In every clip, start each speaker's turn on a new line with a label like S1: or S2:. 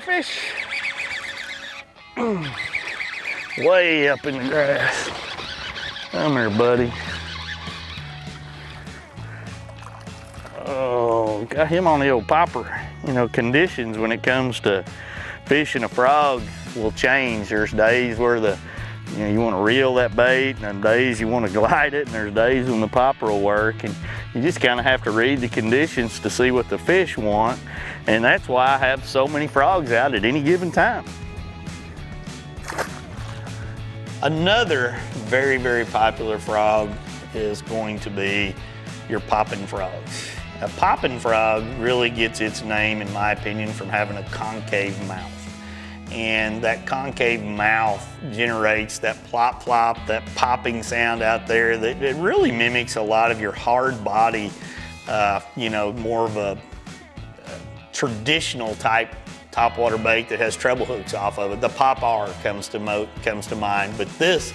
S1: starfish. Way up in the grass. Come here, buddy. Oh, got him on the old popper. You know, conditions when it comes to fishing a frog will change. There's days where you want to reel that bait, and then days you want to glide it, and there's days when the popper will work, and you just kind of have to read the conditions to see what the fish want, and that's why I have so many frogs out at any given time. Another very, very popular frog is going to be your popping frogs. A popping frog really gets its name, in my opinion, from having a concave mouth. And that concave mouth generates that plop plop, that popping sound out there that it really mimics a lot of your hard body, you know, more of a traditional type topwater bait that has treble hooks off of it. The pop-R comes to mind, but this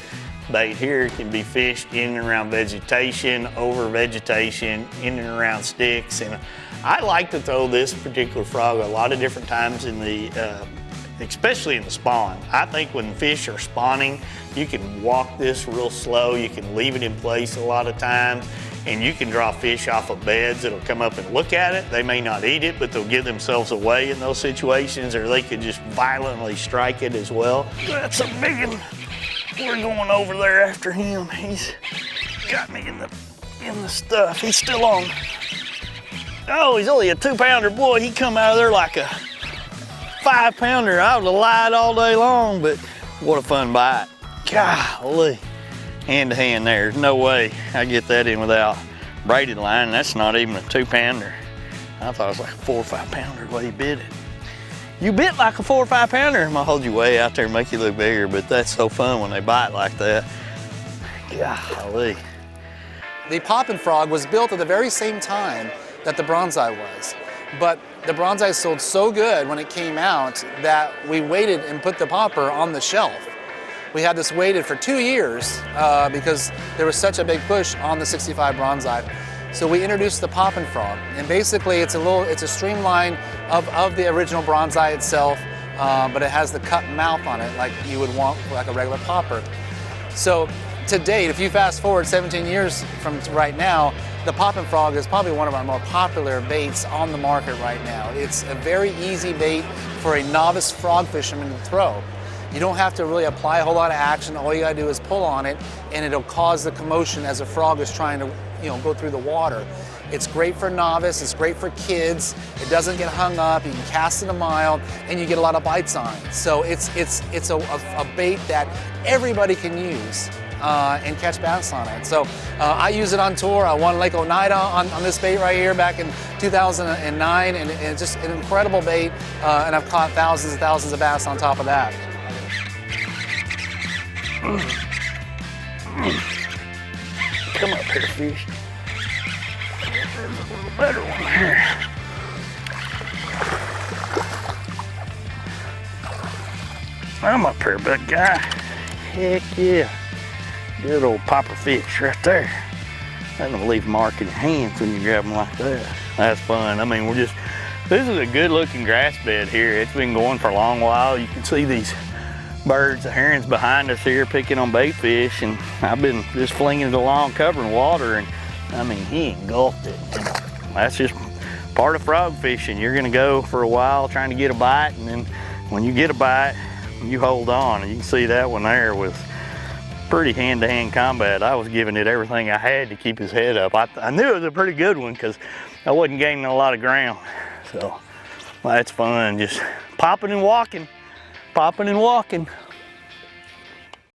S1: bait here can be fished in and around vegetation, over vegetation, in and around sticks. And I like to throw this particular frog a lot of different times in the especially in the spawn. I think when fish are spawning, you can walk this real slow, you can leave it in place a lot of times, and you can draw fish off of beds that'll come up and look at it. They may not eat it, but they'll give themselves away in those situations, or they could just violently strike it as well. That's a big one. We're going over there after him. He's got me in the stuff. He's still on. Oh, he's only a 2-pounder. Boy, he come out of there like a 5-pounder. I would have lied all day long, but what a fun bite. Golly. Hand to hand there. There's no way I get that in without braided line, and that's not even a 2-pounder. I thought it was like a 4 or 5-pounder the way he bit it. You bit like a 4 or 5-pounder. I'm gonna hold you way out there and make you look bigger, but that's so fun when they bite like that. Golly.
S2: The popping frog was built at the very same time that the Bronzeye was, but the Bronzeye sold so good when it came out that we waited and put the popper on the shelf. We had this waited for 2 years because there was such a big push on the 65 Bronzeye. So we introduced the popping frog, and basically it's a streamline of the original Bronzeye itself, but it has the cut mouth on it like you would want like a regular popper. So to date, if you fast forward 17 years from right now, the popping frog is probably one of our more popular baits on the market right now. It's a very easy bait for a novice frog fisherman to throw. You don't have to really apply a whole lot of action. All you gotta do is pull on it, and it'll cause the commotion as a frog is trying to, go through the water. It's great for novice, it's great for kids. It doesn't get hung up, you can cast it a mile, and you get a lot of bites on it. So it's a bait that everybody can use and catch bass on it. So I use it on tour. I won Lake Oneida on this bait right here back in 2009, and it's just an incredible bait, and I've caught thousands and thousands of bass on top of that.
S1: Come up here, fish. There's a little better one here. I'm up here, big guy. Heck yeah. Good old popper fish right there. That's gonna leave a mark in your hands when you grab them like that. That's fun. I mean, this is a good looking grass bed here. It's been going for a long while. You can see these birds, the herons behind us here picking on bait fish, and I've been just flinging it along, covering water, and I mean, he engulfed it. That's just part of frog fishing. You're gonna go for a while trying to get a bite, and then when you get a bite, you hold on. And you can see that one there was pretty hand-to-hand combat. I was giving it everything I had to keep his head up. I knew it was a pretty good one because I wasn't gaining a lot of ground. So that's fun, just popping and walking. Popping and walking.